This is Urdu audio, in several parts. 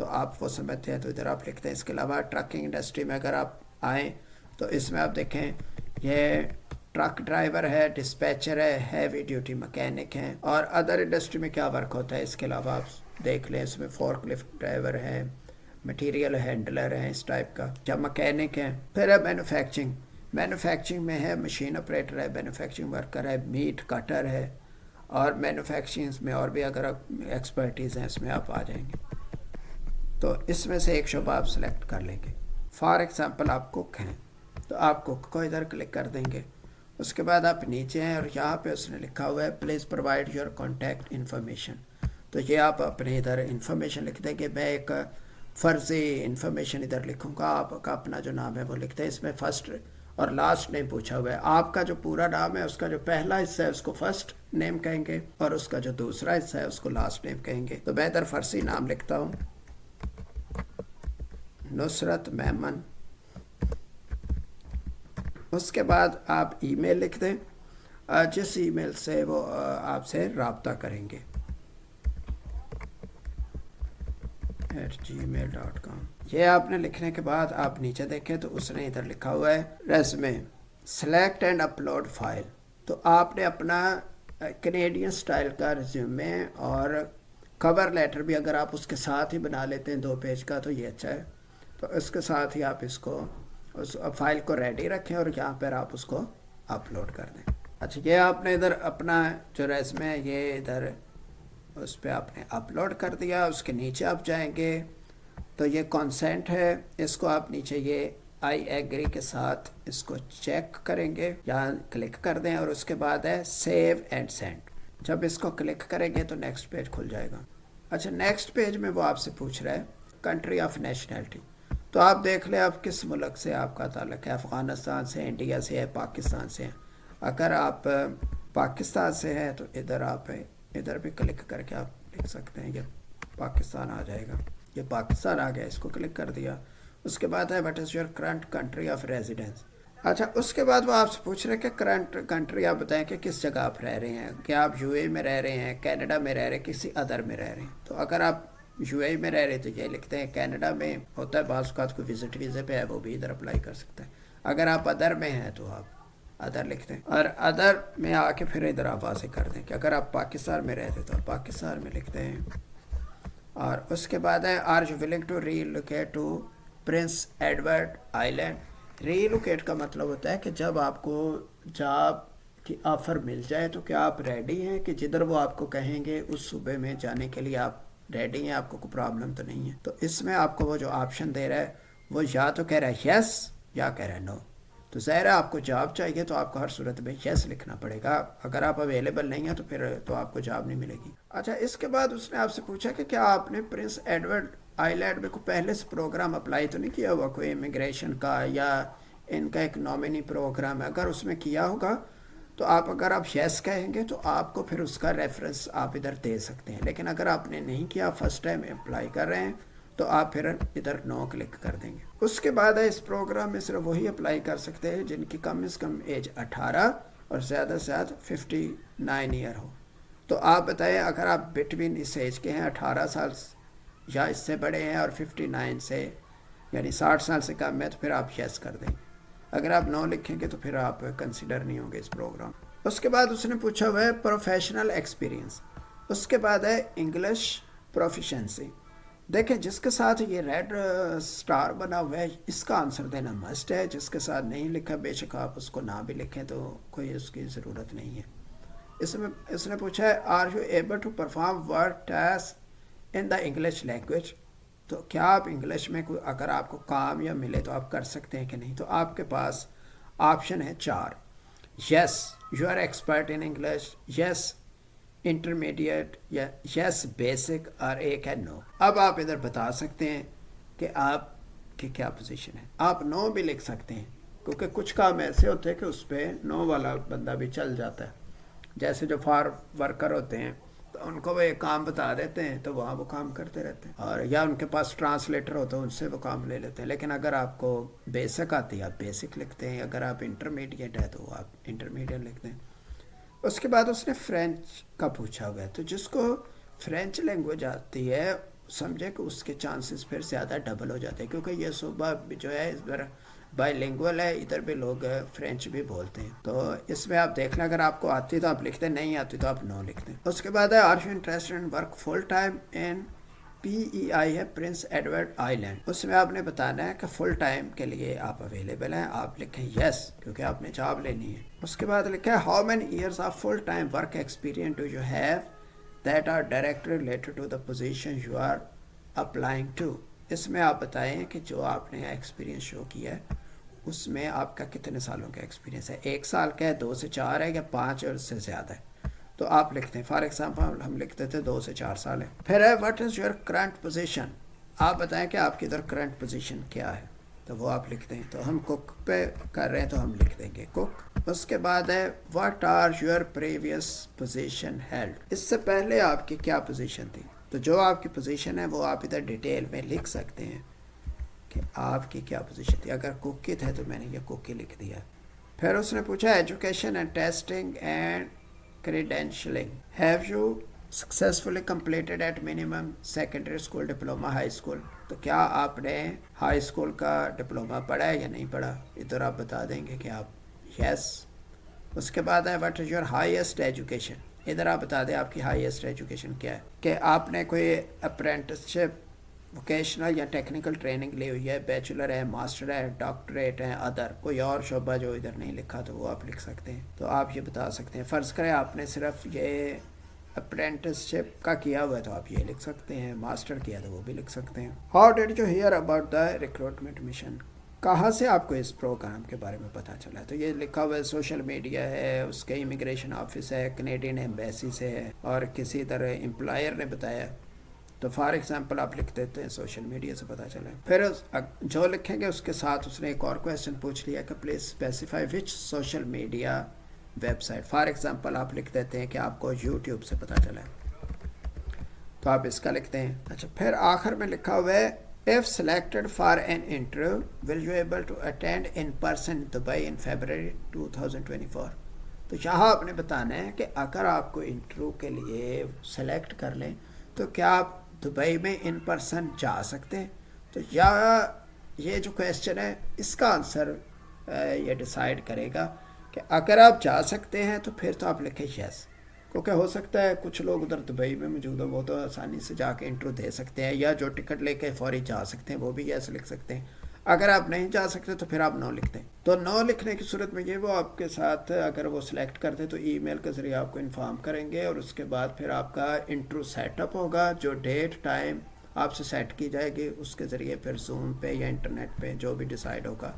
تو آپ وہ سمجھتے ہیں تو ادھر آپ لکھتے ہیں. اس کے علاوہ ٹرکنگ انڈسٹری میں اگر آپ آئیں تو اس میں آپ دیکھیں یہ ٹرک ڈرائیور ہے, ڈسپیچر ہے, ہیوی ڈیوٹی مکینک ہیں. اور ادر انڈسٹری میں کیا ورک ہوتا ہے اس کے علاوہ آپ دیکھ لیں. اس میں فورک لفٹ ڈرائیور ہیں, مٹیریل ہینڈلر ہیں اس ٹائپ کا, یا مکینک ہیں. پھر ہے مینوفیکچرنگ. مینوفیکچرنگ میں ہے مشین آپریٹر ہے, مینوفیکچرنگ ورکر ہے, میٹ کٹر ہے. اور مینوفیکچرنگ میں اور بھی اگر آپ ایکسپرٹیز ہیں اس میں آپ آ جائیں گے. تو اس میں سے ایک شعبہ آپ سلیکٹ کر لیں گے. فار ایگزامپل آپ کوک ہیں تو آپ کوک کو ادھر کلک کر دیں گے. اس کے بعد آپ نیچے ہیں اور یہاں پہ اس نے لکھا ہوا ہے please provide your contact information. تو یہ آپ اپنے ادھر انفارمیشن لکھ دیں گے. میں ایک فرضی انفارمیشن ادھر لکھوں گا, آپ کا اپنا جو نام ہے وہ لکھتے ہیں. اس میں فرسٹ اور لاسٹ نیم پوچھا ہوا ہے. آپ کا جو پورا نام ہے اس کا جو پہلا حصہ ہے اس کو فرسٹ نیم کہیں گے, اور اس کا جو دوسرا حصہ ہے اس کو لاسٹ نیم کہیں گے. تو میں ادھر فرضی نام لکھتا ہوں نصرت میمن. اس کے بعد آپ ای میل لکھ دیں جس ای میل سے وہ آپ سے رابطہ کریں گے @gmail.com. یہ آپ نے لکھنے کے بعد آپ نیچے دیکھیں تو اس نے ادھر لکھا ہوا ہے resume select and upload file. تو آپ نے اپنا کینیڈین سٹائل کا ریزیومے اور کور لیٹر بھی اگر آپ اس کے ساتھ ہی بنا لیتے ہیں 2 پیج کا تو یہ اچھا ہے. تو اس کے ساتھ ہی آپ اس کو اس فائل کو ریڈی رکھیں اور یہاں پر آپ اس کو اپلوڈ کر دیں. اچھا یہ آپ نے ادھر اپنا جو ریزمے ہے یہ ادھر اس پہ آپ نے اپلوڈ کر دیا. اس کے نیچے آپ جائیں گے تو یہ کانسینٹ ہے, اس کو آپ نیچے یہ آئی ایگری کے ساتھ اس کو چیک کریں گے, یہاں کلک کر دیں. اور اس کے بعد ہے سیو اینڈ سینڈ. جب اس کو کلک کریں گے تو نیکسٹ پیج کھل جائے گا. اچھا نیکسٹ پیج میں وہ آپ سے پوچھ رہا ہے کنٹری آف نیشنلٹی. تو آپ دیکھ لیں آپ کس ملک سے آپ کا تعلق ہے. افغانستان سے, انڈیا سے ہے, پاکستان سے ہیں. اگر آپ پاکستان سے ہیں تو ادھر آپ ادھر بھی کلک کر کے آپ لکھ سکتے ہیں, یہ پاکستان آ جائے گا. یہ پاکستان آ گیا, اس کو کلک کر دیا. اس کے بعد ہے what is your current country of residence. اچھا اس کے بعد وہ آپ سے پوچھ رہے ہیں کہ کرنٹ کنٹری آپ بتائیں کہ کس جگہ آپ رہ رہے ہیں. کیا آپ یو اے میں رہ رہے ہیں, کینیڈا میں رہ رہے ہیں, کسی ادر میں رہ رہے ہیں. تو اگر آپ یو اے میں رہ رہے تو یہ لکھتے ہیں. کینیڈا میں ہوتا ہے بعض اوقات کوئی وزٹ ویزے پہ ہے وہ بھی ادھر اپلائی کر سکتے ہیں. اگر آپ ادر میں ہیں تو آپ ادر لکھتے ہیں, اور ادر میں آ کے پھر ادھر آپ واضح کر دیں کہ اگر آپ پاکستان میں رہتے تو آپ پاکستان میں لکھتے ہیں. اور اس کے بعد ہے are you willing to relocate to Prince Edward Island. Relocate کا مطلب ہوتا ہے کہ جب آپ کو جاب کی آفر مل جائے تو کیا آپ ریڈی ہیں کہ جدھر وہ آپ کو کہیں گے اس صوبے میں جانے کے لیے آپ ریڈی ہیں, آپ کو کوئی پرابلم تو نہیں ہے. تو اس میں آپ کو وہ جو آپشن دے رہا ہے وہ یا تو کہہ رہا ہے یس یا کہہ رہا ہے نو. تو ظاہر ہے آپ کو جاب چاہیے تو آپ کو ہر صورت میں یس لکھنا پڑے گا. اگر آپ اویلیبل نہیں ہیں تو پھر تو آپ کو جاب نہیں ملے گی. اچھا اس کے بعد اس نے آپ سے پوچھا کہ کیا آپ نے پرنس ایڈورڈ آئی لینڈ میں کوئی پہلے سے پروگرام اپلائی تو نہیں کیا ہوا, کوئی امیگریشن کا یا ان کا ایک نامنی پروگرام ہے. اگر اس میں کیا ہوگا تو آپ اگر آپ یس کہیں گے تو آپ کو پھر اس کا ریفرنس آپ ادھر دے سکتے ہیں. لیکن اگر آپ نے نہیں کیا, فرسٹ ٹائم اپلائی کر رہے ہیں, تو آپ پھر ادھر نو کلک کر دیں گے. اس کے بعد ہے اس پروگرام میں صرف وہی اپلائی کر سکتے ہیں جن کی کم از کم ایج 18 اور زیادہ سے زیادہ 59 ایئر ہو. تو آپ بتائیں اگر آپ بٹوین اس ایج کے ہیں 18 سال یا اس سے بڑے ہیں اور 59 سے یعنی 60 سال سے کم ہے تو پھر آپ یس کر دیں گے. اگر آپ نو لکھیں گے تو پھر آپ کنسیڈر نہیں ہوں گے اس پروگرام. اس کے بعد اس نے پوچھا ہوا ہے پروفیشنل ایکسپیرینس. اس کے بعد ہے انگلش پروفیشنسی. دیکھیں جس کے ساتھ یہ ریڈ سٹار بنا ہوا ہے اس کا آنسر دینا مسٹ ہے. جس کے ساتھ نہیں لکھا بے شک آپ اس کو نہ بھی لکھیں تو کوئی اس کی ضرورت نہیں ہے. اس نے پوچھا ہے are you able to perform work task in the English language. تو کیا آپ انگلش میں کوئی اگر آپ کو کام یا ملے تو آپ کر سکتے ہیں کہ نہیں. تو آپ کے پاس آپشن ہے 4. Yes you are expert in English, yes intermediate, یا یس بیسک, اور ایک ہے نو. اب آپ ادھر بتا سکتے ہیں کہ آپ کی کیا پوزیشن ہے. آپ نو بھی لکھ سکتے ہیں کیونکہ کچھ کام ایسے ہوتے ہیں کہ اس پہ نو والا بندہ بھی چل جاتا ہے. جیسے جو فارم ورکر ہوتے ہیں تو ان کو وہ ایک کام بتا دیتے ہیں تو وہاں وہ کام کرتے رہتے ہیں, اور یا ان کے پاس ٹرانسلیٹر ہوتا ہے ان سے وہ کام لے لیتے ہیں. لیکن اگر آپ کو بیسک آتی ہے آپ بیسک لکھتے ہیں, اگر آپ انٹرمیڈیٹ ہے تو آپ انٹرمیڈیٹ لکھتے ہیں. اس کے بعد اس نے فرینچ کا پوچھا ہوا ہے. تو جس کو فرینچ لینگویج آتی ہے سمجھے کہ اس کے چانسز پھر زیادہ ڈبل ہو جاتے ہیں، کیونکہ یہ صوبہ جو ہے اس پر بائی لینگول ہے، ادھر بھی لوگ فرینچ بھی بولتے ہیں. تو اس میں آپ دیکھ لیں، اگر آپ کو آتی تو آپ لکھتے، نہیں آتی تو آپ نو لکھتے. اس کے بعد ہے are you interested in work full time in P E I ہے پرنس ایڈورڈ آئی لینڈ. اس میں آپ نے بتانا ہے کہ فل ٹائم کے لیے آپ اویلیبل ہیں. آپ لکھیں یس کیونکہ آپ نے جاب لینی ہے. اس کے بعد لکھیں how many years of full time work experience do you have that are directly related to the position you are applying to. اس میں آپ بتائیں کہ جو آپ نے ایکسپیرینس شو کیا ہے اس میں آپ کا کتنے سالوں کا ایکسپیرینس ہے. 1 سال کا ہے، 2 سے 4 ہے، یا 5 اور اس سے زیادہ ہے. تو آپ لکھتے ہیں فار ایگزامپل ہم لکھتے تھے 2 سے 4 سال ہے. پھر ہے what is your current position. آپ بتائیں کہ آپ کی ادھر کرنٹ پوزیشن کیا ہے، تو وہ آپ لکھتے ہیں. تو ہم کوک پہ کر رہے ہیں تو ہم لکھ دیں گے کوک. اس کے بعد ہے what are your previous position held. اس سے پہلے آپ کی کیا پوزیشن تھی. تو جو آپ کی پوزیشن ہے وہ آپ ادھر ڈیٹیل میں لکھ سکتے ہیں کہ آپ کی کیا پوزیشن تھی. اگر کوک کی ہے تو میں نے یہ کوک کی لکھ دیا. پھر اس نے پوچھا education and testing and credentialing. Have you successfully completed at minimum secondary school diploma high school. تو کیا آپ نے ہائی اسکول کا ڈپلوما پڑھا ہے یا نہیں پڑھا. ادھر آپ بتا دیں گے کہ آپ یس. اس کے بعد ہے what is your highest education. ادھر آپ بتا دیں آپ کی ہائیسٹ ایجوکیشن کیا ہے، کہ آپ نے کوئی اپرینٹسشپ ووکیشنل یا ٹیکنیکل ٹریننگ لی ہوئی ہے، بیچلر ہے، ماسٹر ہے، ڈاکٹریٹ ہے، ادر کوئی اور شعبہ جو ادھر نہیں لکھا تو وہ آپ لکھ سکتے ہیں. تو آپ یہ بتا سکتے ہیں. فرض کریں آپ نے صرف یہ اپرینٹسشپ کا کیا ہوا ہے تو آپ یہ لکھ سکتے ہیں، ماسٹر کیا تو وہ بھی لکھ سکتے ہیں. How did you hear about the recruitment mission. کہاں سے آپ کو اس پروگرام کے بارے میں پتہ چلا ہے. تو یہ لکھا ہوا ہے سوشل میڈیا ہے، اس کے امیگریشن آفس ہے، کینیڈین ایمبیسی سے ہے، اور کسی طرح امپلائر نے بتایا. تو فار ایگزامپل آپ لکھ دیتے ہیں سوشل میڈیا سے پتہ چلا. پھر جو لکھیں گے اس کے ساتھ اس نے ایک اور کویسچن پوچھ لیا کہ please specify which social media website. For example آپ لکھ دیتے ہیں کہ آپ کو یوٹیوب سے پتہ چلا ہے تو آپ اس کا لکھتے ہیں. اچھا پھر آخر میں لکھا ہوا ہے if selected for an interview will you able to attend in person Dubai in February 2024. تو یہاں آپ نے بتانا ہے کہ اگر آپ کو انٹرویو کے لیے سلیکٹ کر لیں تو کیا آپ دبئی میں ان پرسن جا سکتے ہیں. تو یا یہ جو کویسچن ہے اس کا آنسر یہ ڈیسائیڈ کرے گا کہ اگر آپ جا سکتے ہیں تو پھر تو آپ لکھیں یس، کیونکہ ہو سکتا ہے کچھ لوگ ادھر دبئی میں موجود ہیں، وہ تو آسانی سے جا کے انٹرویو دے سکتے ہیں، یا جو ٹکٹ لے کے فوری جا سکتے ہیں وہ بھی یس لکھ سکتے ہیں. اگر آپ نہیں جا سکتے تو پھر آپ نو لکھتے ہیں. تو نو لکھنے کی صورت میں یہ وہ آپ کے ساتھ اگر وہ سلیکٹ کرتے تو ای میل کے ذریعے آپ کو انفارم کریں گے، اور اس کے بعد پھر آپ کا انٹرویو سیٹ اپ ہوگا. جو ڈیٹ ٹائم آپ سے سیٹ کی جائے گی اس کے ذریعے پھر زوم پہ یا انٹرنیٹ پہ جو بھی ڈیسائیڈ ہوگا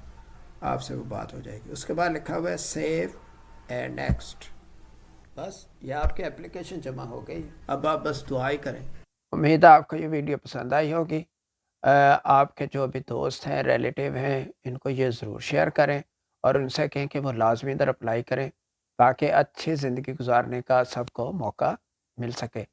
آپ سے وہ بات ہو جائے گی. اس کے بعد لکھا ہوا ہے سیو اینڈ نیکسٹ. بس یہ آپ کی اپلیکیشن جمع ہو گئی. اب آپ بس دعائی کریں. امید ہے آپ کو یہ ویڈیو پسند آئی ہوگی. آپ کے جو بھی دوست ہیں، ریلیٹیو ہیں، ان کو یہ ضرور شیئر کریں اور ان سے کہیں کہ وہ لازمی ادھر اپلائی کریں تاکہ اچھی زندگی گزارنے کا سب کو موقع مل سکے.